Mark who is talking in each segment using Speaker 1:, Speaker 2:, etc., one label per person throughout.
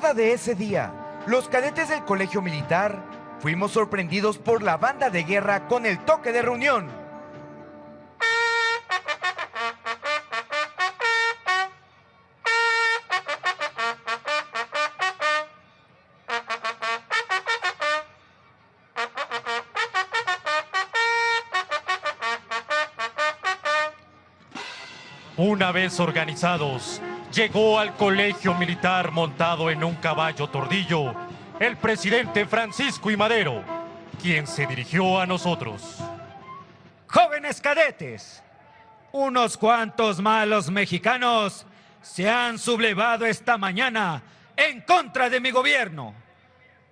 Speaker 1: madrugada de ese día, los cadetes del colegio militar fuimos sorprendidos por la banda de guerra con el toque de reunión.
Speaker 2: Una vez organizados, llegó al colegio militar montado en un caballo tordillo, el presidente Francisco I. Madero, quien se dirigió a nosotros.
Speaker 3: Jóvenes cadetes, unos cuantos malos mexicanos se han sublevado esta mañana en contra de mi gobierno.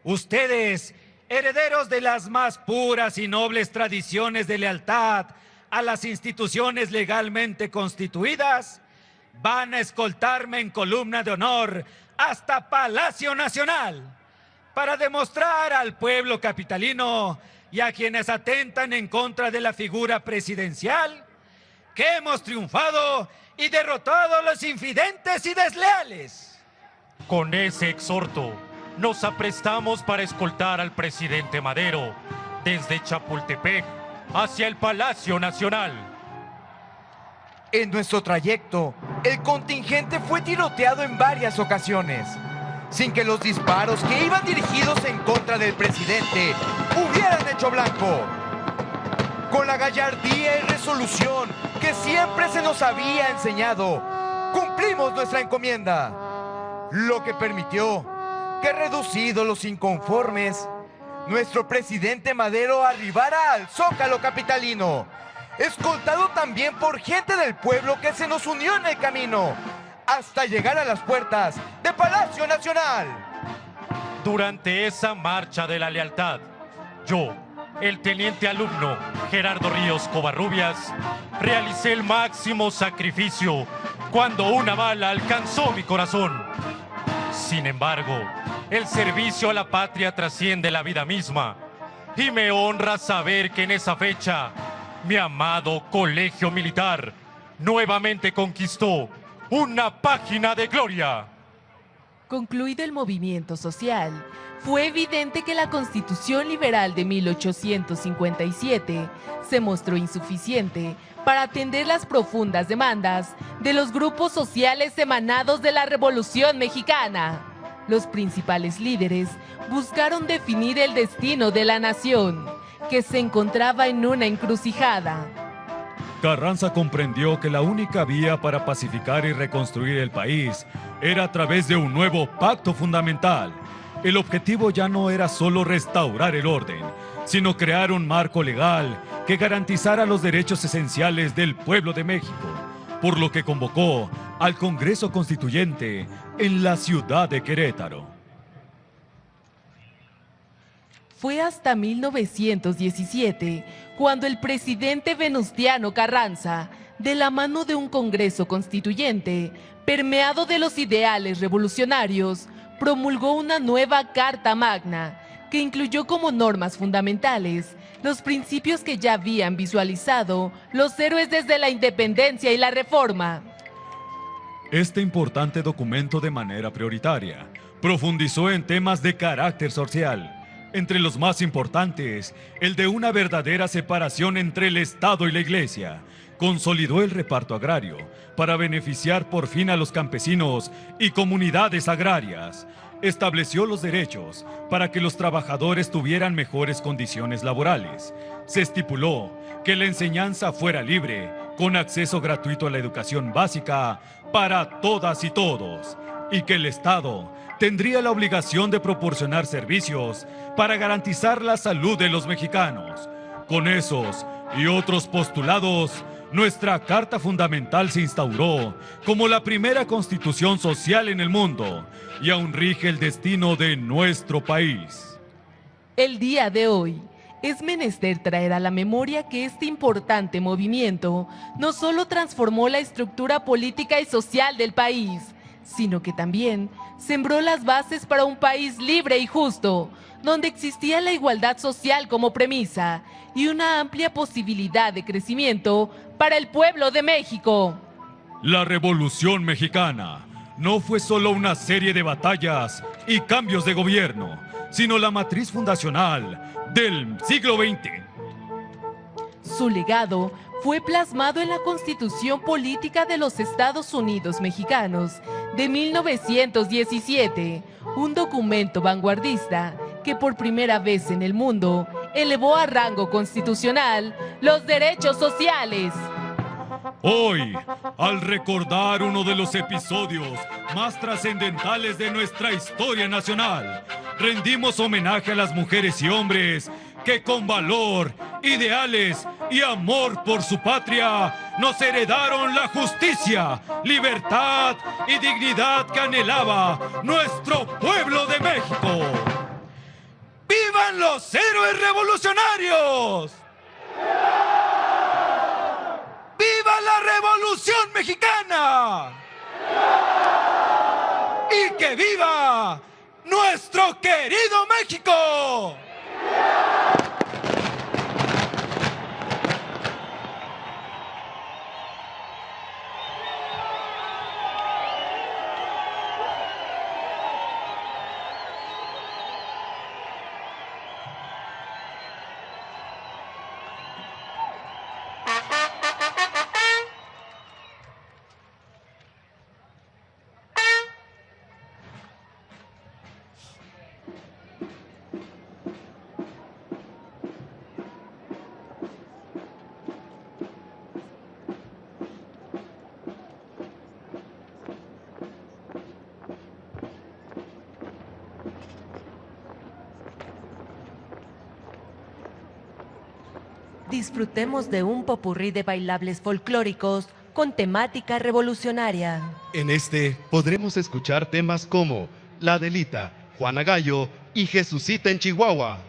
Speaker 3: Ustedes, herederos de las más puras y nobles tradiciones de lealtad a las instituciones legalmente constituidas, van a escoltarme en columna de honor hasta Palacio Nacional para demostrar al pueblo capitalino y a quienes atentan en contra de la figura presidencial que hemos triunfado y derrotado a los infidentes y desleales.
Speaker 2: Con ese exhorto, nos aprestamos para escoltar al presidente Madero desde Chapultepec hacia el Palacio Nacional.
Speaker 1: En nuestro trayecto, el contingente fue tiroteado en varias ocasiones, sin que los disparos que iban dirigidos en contra del presidente hubieran hecho blanco. Con la gallardía y resolución que siempre se nos había enseñado, cumplimos nuestra encomienda, lo que permitió que, reducidos los inconformes, nuestro presidente Madero arribara al Zócalo capitalino, escoltado también por gente del pueblo que se nos unió en el camino, hasta llegar a las puertas de Palacio Nacional.
Speaker 2: Durante esa marcha de la lealtad, yo, el teniente alumno Gerardo Ríos Covarrubias, realicé el máximo sacrificio cuando una bala alcanzó mi corazón. Sin embargo, el servicio a la patria trasciende la vida misma, y me honra saber que en esa fecha, mi amado colegio militar nuevamente conquistó una página de gloria.
Speaker 4: Concluido el movimiento social, fue evidente que la Constitución Liberal de 1857 se mostró insuficiente para atender las profundas demandas de los grupos sociales emanados de la Revolución Mexicana. Los principales líderes buscaron definir el destino de la nación, que se encontraba en una encrucijada.
Speaker 5: Carranza comprendió que la única vía para pacificar y reconstruir el país era a través de un nuevo pacto fundamental. El objetivo ya no era solo restaurar el orden, sino crear un marco legal que garantizara los derechos esenciales del pueblo de México, por lo que convocó al Congreso Constituyente en la ciudad de Querétaro.
Speaker 4: Fue hasta 1917 cuando el presidente Venustiano Carranza, de la mano de un Congreso Constituyente, permeado de los ideales revolucionarios, promulgó una nueva Carta Magna que incluyó como normas fundamentales los principios que ya habían visualizado los héroes desde la independencia y la reforma.
Speaker 5: Este importante documento, de manera prioritaria, profundizó en temas de carácter social, entre los más importantes, el de una verdadera separación entre el Estado y la Iglesia. Consolidó el reparto agrario para beneficiar por fin a los campesinos y comunidades agrarias. Estableció los derechos para que los trabajadores tuvieran mejores condiciones laborales. Se estipuló que la enseñanza fuera libre, con acceso gratuito a la educación básica para todas y todos, y que el Estado tendría la obligación de proporcionar servicios para garantizar la salud de los mexicanos. Con esos y otros postulados, nuestra Carta Fundamental se instauró como la primera constitución social en el mundo y aún rige el destino de nuestro país.
Speaker 4: El día de hoy es menester traer a la memoria que este importante movimiento no solo transformó la estructura política y social del país, sino que también sembró las bases para un país libre y justo, donde existía la igualdad social como premisa y una amplia posibilidad de crecimiento para el pueblo de México.
Speaker 5: La Revolución Mexicana no fue solo una serie de batallas y cambios de gobierno, sino la matriz fundacional del siglo XX.
Speaker 4: Su legado fue plasmado en la Constitución Política de los Estados Unidos Mexicanos de 1917, un documento vanguardista que por primera vez en el mundo elevó a rango constitucional los derechos sociales.
Speaker 5: Hoy, al recordar uno de los episodios más trascendentales de nuestra historia nacional, rendimos homenaje a las mujeres y hombres que con valor, ideales y amor por su patria nos heredaron la justicia, libertad y dignidad que anhelaba nuestro pueblo de México. ¡Vivan los héroes revolucionarios! ¡Viva la Revolución Mexicana! ¡Y que viva nuestro querido México!
Speaker 6: Disfrutemos de un popurrí de bailables folclóricos con temática revolucionaria.
Speaker 7: En este podremos escuchar temas como La Adelita, Juana Gallo y Jesucita en Chihuahua.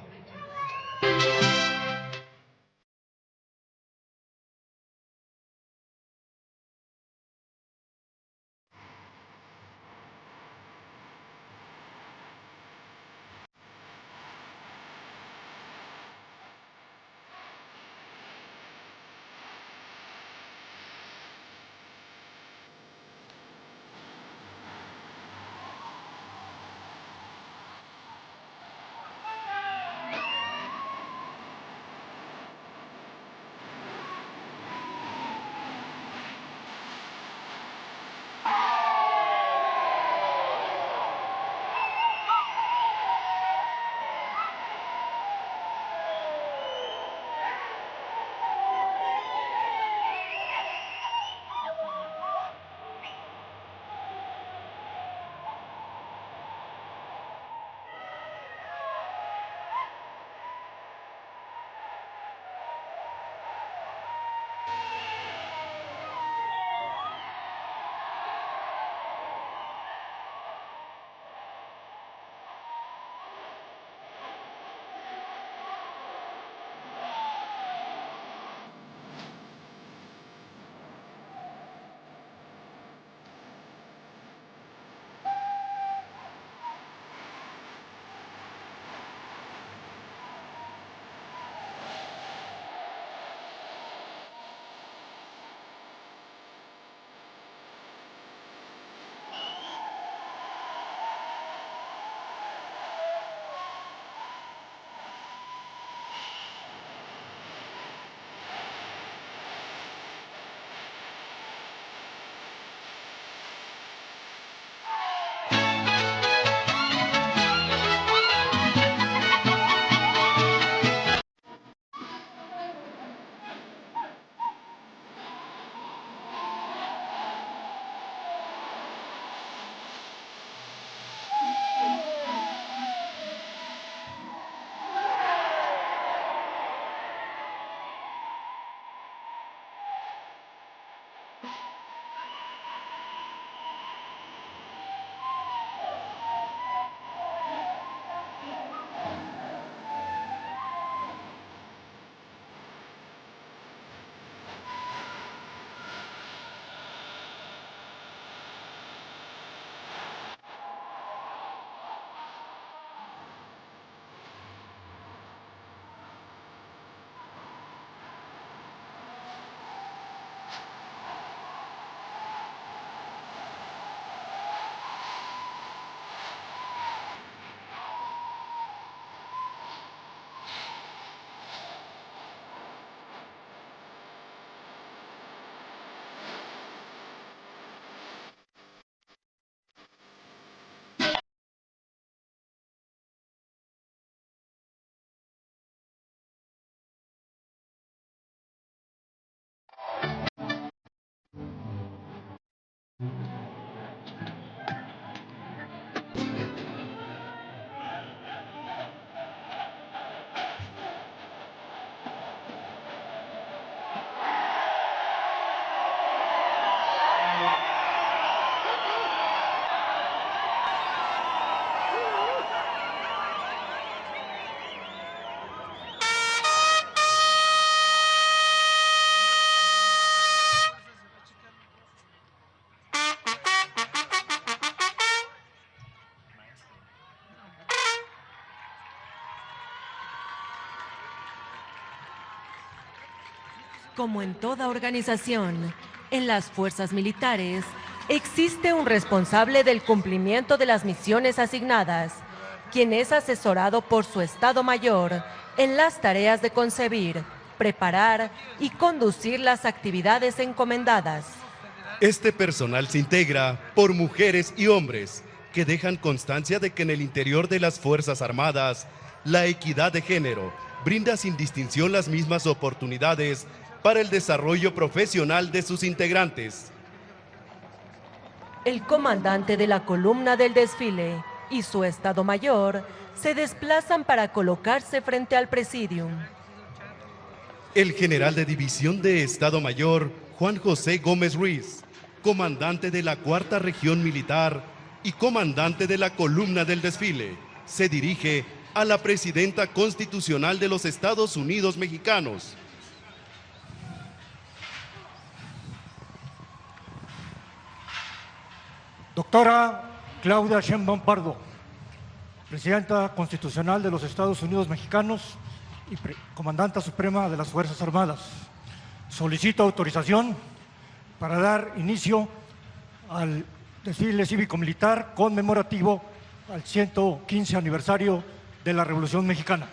Speaker 6: Como en toda organización, en las fuerzas militares existe un responsable del cumplimiento de las misiones asignadas, quien es asesorado por su Estado Mayor en las tareas de concebir, preparar y conducir las actividades encomendadas.
Speaker 7: Este personal se integra por mujeres y hombres que dejan constancia de que en el interior de las Fuerzas Armadas, la equidad de género brinda sin distinción las mismas oportunidades para el desarrollo profesional de sus integrantes.
Speaker 6: El comandante de la columna del desfile y su Estado Mayor se desplazan para colocarse frente al presidium.
Speaker 7: El general de división de Estado Mayor, Juan José Gómez Ruiz, comandante de la Cuarta Región Militar y comandante de la columna del desfile, se dirige a la presidenta constitucional de los Estados Unidos mexicanos.
Speaker 8: Doctora Claudia Sheinbaum Pardo, Presidenta Constitucional de los Estados Unidos Mexicanos y Comandanta Suprema de las Fuerzas Armadas. Solicito autorización para dar inicio al desfile cívico-militar conmemorativo al 115 aniversario de la Revolución Mexicana.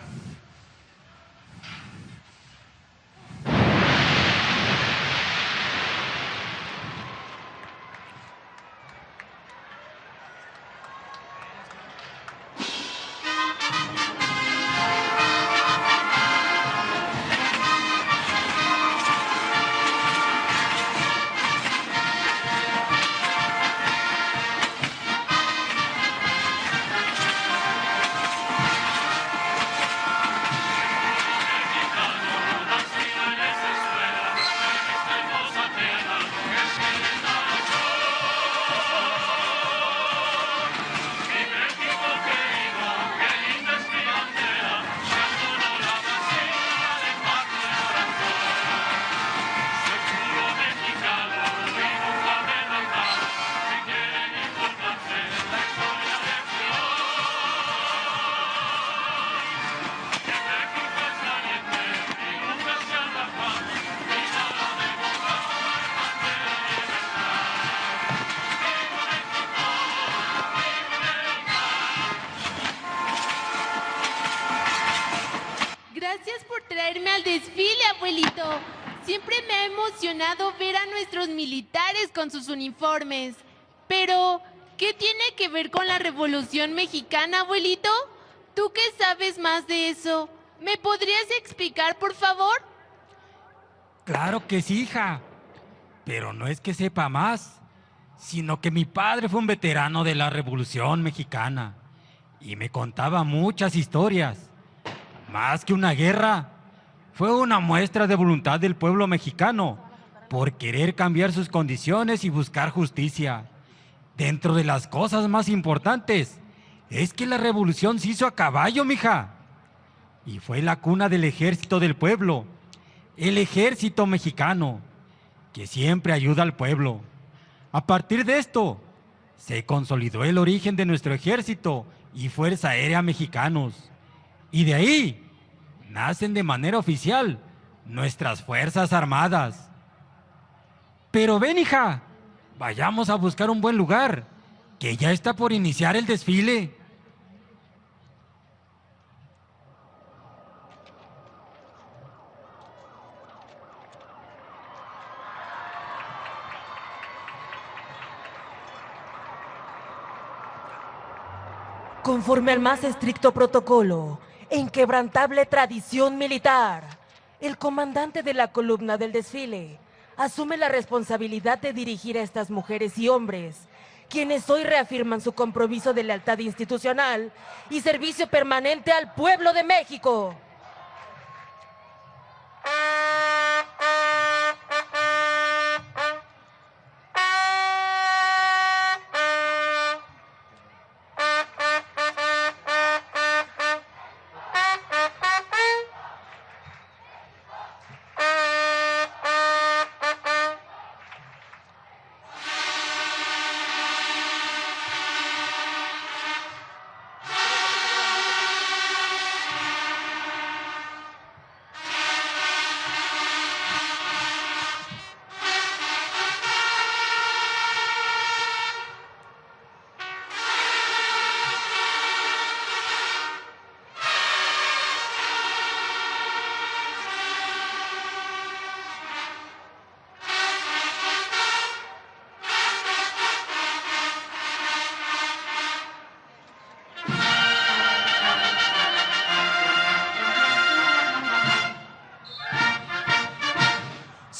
Speaker 4: Gracias por traerme al desfile, abuelito. Siempre me ha emocionado ver a nuestros militares con sus uniformes. Pero, ¿qué tiene que ver con la Revolución Mexicana, abuelito? ¿Tú qué sabes más de eso? ¿Me podrías explicar, por favor?
Speaker 9: Claro que sí, hija. Pero no es que sepa más, sino que mi padre fue un veterano de la Revolución Mexicana y me contaba muchas historias. Más que una guerra, fue una muestra de voluntad del pueblo mexicano por querer cambiar sus condiciones y buscar justicia. Dentro de las cosas más importantes es que la revolución se hizo a caballo, mija. Y fue la cuna del ejército del pueblo, el ejército mexicano, que siempre ayuda al pueblo. A partir de esto, se consolidó el origen de nuestro ejército y Fuerza Aérea mexicanos. Y de ahí nacen de manera oficial nuestras Fuerzas Armadas. Pero ven, hija, vayamos a buscar un buen lugar, que ya está por iniciar el desfile.
Speaker 6: Conforme al más estricto protocolo e inquebrantable tradición militar, el comandante de la columna del desfile asume la responsabilidad de dirigir a estas mujeres y hombres, quienes hoy reafirman su compromiso de lealtad institucional y servicio permanente al pueblo de México.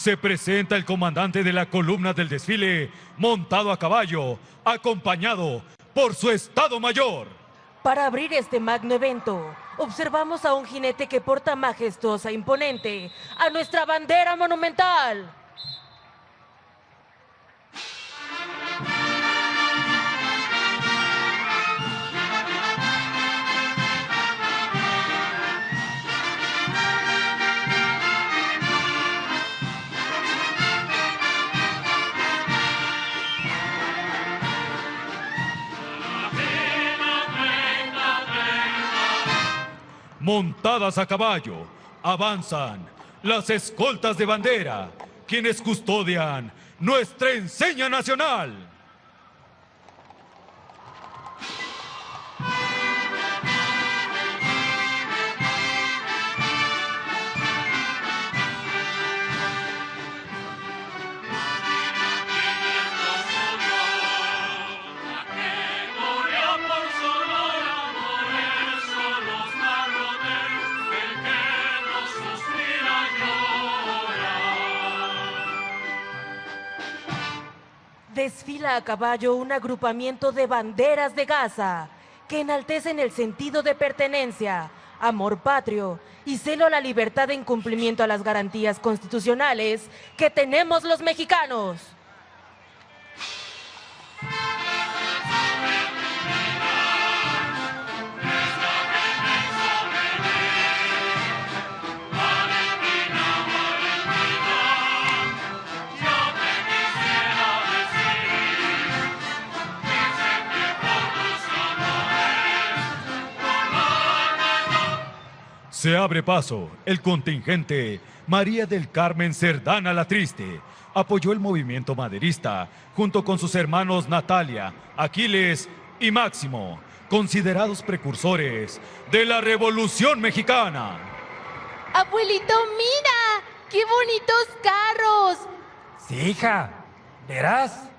Speaker 5: se presenta el comandante de la columna del desfile, montado a caballo, acompañado por su Estado Mayor.
Speaker 6: Para abrir este magno evento, observamos a un jinete que porta majestuosa e imponente a nuestra bandera monumental.
Speaker 5: Montadas a caballo, avanzan las escoltas de bandera, quienes custodian nuestra enseña nacional.
Speaker 6: Desfila a caballo un agrupamiento de banderas de Gaza que enaltecen el sentido de pertenencia, amor patrio y celo a la libertad en cumplimiento a las garantías constitucionales que tenemos los mexicanos.
Speaker 5: Se abre paso el contingente María del Carmen Cerdana la Triste. Apoyó el movimiento maderista junto con sus hermanos Natalia, Aquiles y Máximo, considerados precursores de la Revolución Mexicana.
Speaker 4: Abuelito, mira, qué bonitos carros.
Speaker 9: Sí, hija, verás,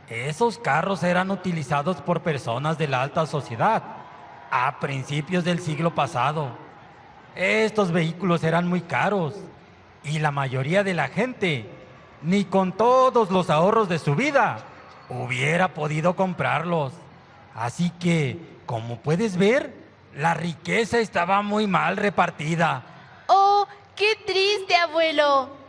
Speaker 9: esos carros eran utilizados por personas de la alta sociedad a principios del siglo pasado. Estos vehículos eran muy caros y la mayoría de la gente, ni con todos los ahorros de su vida, hubiera podido comprarlos. Así que, como puedes ver, la riqueza estaba muy mal repartida.
Speaker 4: Oh, qué triste, abuelo.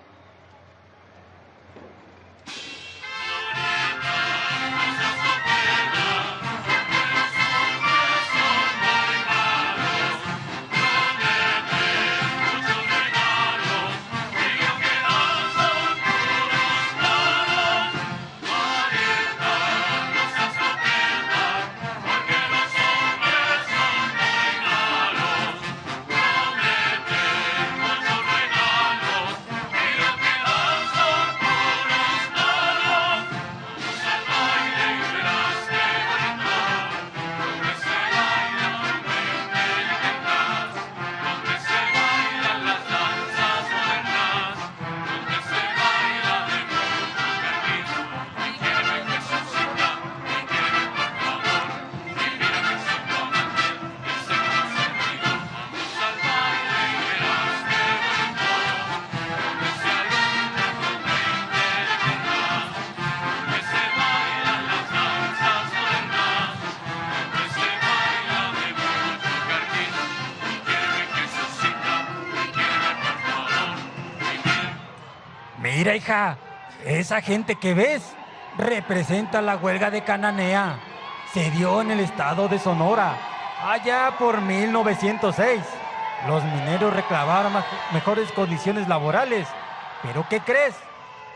Speaker 9: Mira, hija, esa gente que ves representa la huelga de Cananea. Se dio en el estado de Sonora, allá por 1906. Los mineros reclamaron mejores condiciones laborales. ¿Pero qué crees?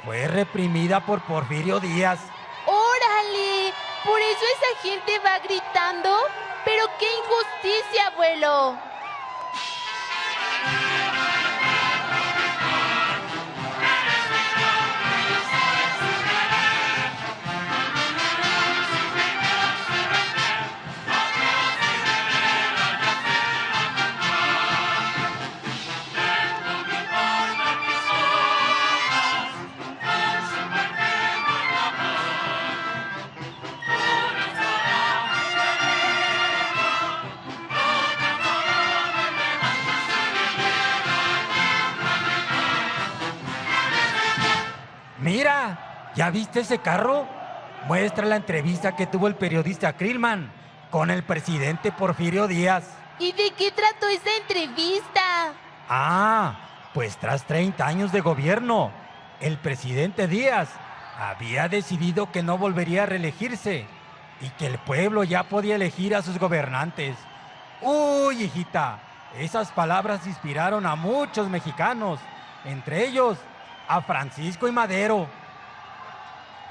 Speaker 9: Fue reprimida por Porfirio Díaz.
Speaker 4: ¡Órale! ¿Por eso esa gente va gritando? ¡Pero qué injusticia, abuelo!
Speaker 9: ¿Ya viste ese carro? Muestra la entrevista que tuvo el periodista Krillman con el presidente Porfirio Díaz.
Speaker 4: ¿Y de qué trató esa entrevista?
Speaker 9: Pues tras 30 años de gobierno, el presidente Díaz había decidido que no volvería a reelegirse y que el pueblo ya podía elegir a sus gobernantes. Uy, hijita, esas palabras inspiraron a muchos mexicanos, entre ellos a Francisco I. Madero.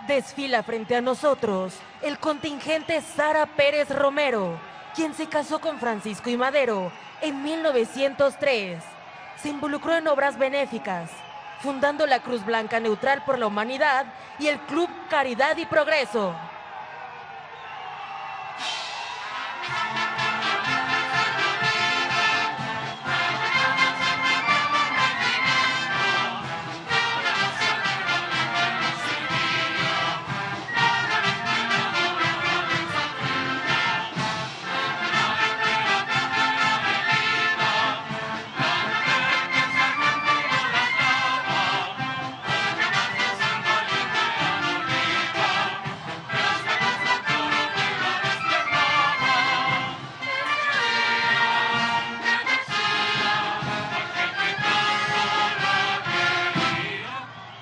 Speaker 6: Desfila frente a nosotros el contingente Sara Pérez Romero, quien se casó con Francisco I. Madero en 1903. Se involucró en obras benéficas, fundando la Cruz Blanca Neutral por la Humanidad y el Club Caridad y Progreso.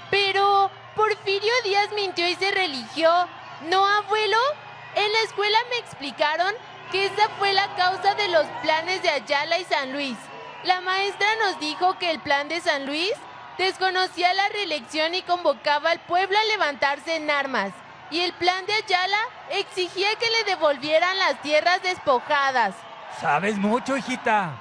Speaker 4: Pero Porfirio Díaz mintió y se religió, ¿no, abuelo? En la escuela me explicaron que esa fue la causa de los planes de Ayala y San Luis. La maestra nos dijo que el plan de San Luis desconocía la reelección y convocaba al pueblo a levantarse en armas. Y el plan de Ayala exigía que le devolvieran las tierras despojadas.
Speaker 9: ¿Sabes mucho, hijita?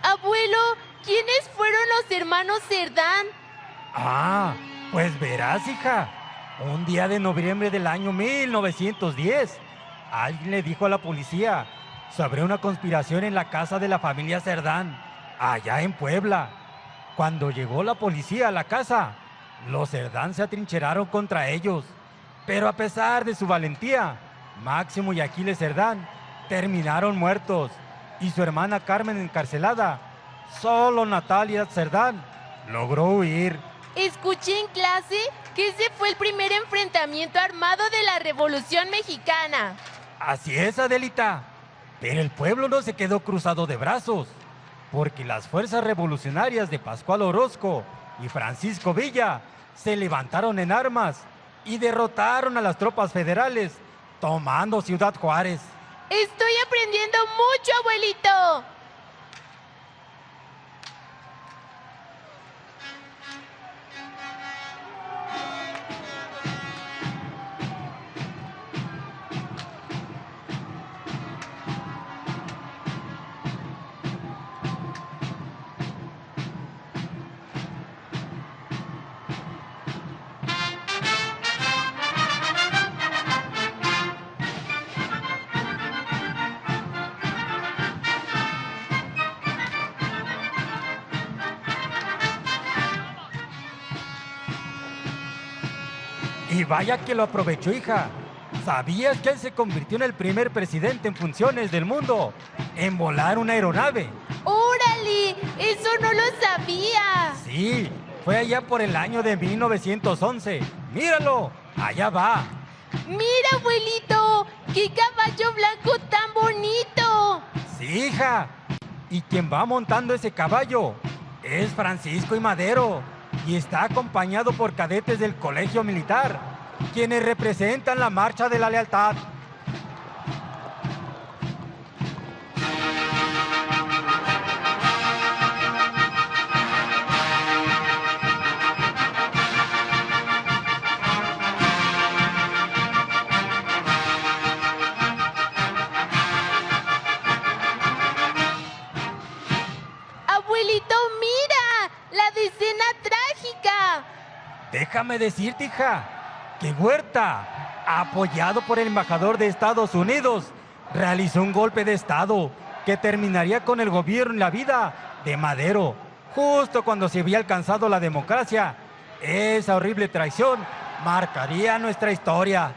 Speaker 4: Abuelo, ¿quiénes fueron los hermanos Cerdán?
Speaker 9: Pues verás, hija. Un día de noviembre del año 1910, alguien le dijo a la policía sobre una conspiración en la casa de la familia Cerdán, allá en Puebla. Cuando llegó la policía a la casa, los Cerdán se atrincheraron contra ellos. Pero a pesar de su valentía, Máximo y Aquiles Cerdán terminaron muertos y su hermana Carmen encarcelada. Solo Natalia Cerdán logró huir.
Speaker 4: Escuché en clase que ese fue el primer enfrentamiento armado de la Revolución Mexicana.
Speaker 9: Así es, Adelita. Pero el pueblo no se quedó cruzado de brazos, porque las fuerzas revolucionarias de Pascual Orozco y Francisco Villa se levantaron en armas y derrotaron a las tropas federales, tomando Ciudad Juárez.
Speaker 4: Estoy aprendiendo mucho, abuelito.
Speaker 9: Y vaya que lo aprovechó, hija. ¿Sabías que él se convirtió en el primer presidente en funciones del mundo en volar una aeronave?
Speaker 4: ¡Órale! ¡Eso no lo sabía!
Speaker 9: Sí, fue allá por el año de 1911. ¡Míralo! ¡Allá va!
Speaker 4: ¡Mira, abuelito! ¡Qué caballo blanco tan bonito!
Speaker 9: Sí, hija. Y quien va montando ese caballo es Francisco I. Madero y está acompañado por cadetes del Colegio Militar, quienes representan la Marcha de la Lealtad.
Speaker 4: ¡Abuelito, mira! ¡La decena trágica!
Speaker 9: Déjame decirte, hija, que Huerta, apoyado por el embajador de Estados Unidos, realizó un golpe de Estado que terminaría con el gobierno y la vida de Madero, justo cuando se había alcanzado la democracia. Esa horrible traición marcaría nuestra historia.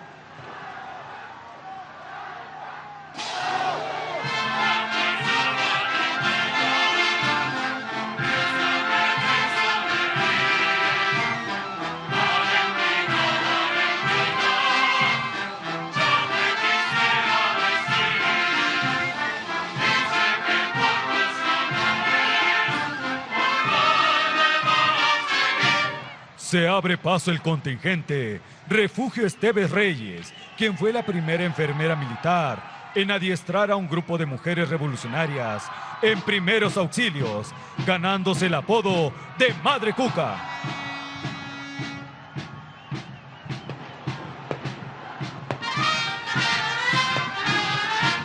Speaker 5: Se abre paso el contingente Refugio Esteves Reyes, quien fue la primera enfermera militar en adiestrar a un grupo de mujeres revolucionarias en primeros auxilios, ganándose el apodo de Madre Cuca.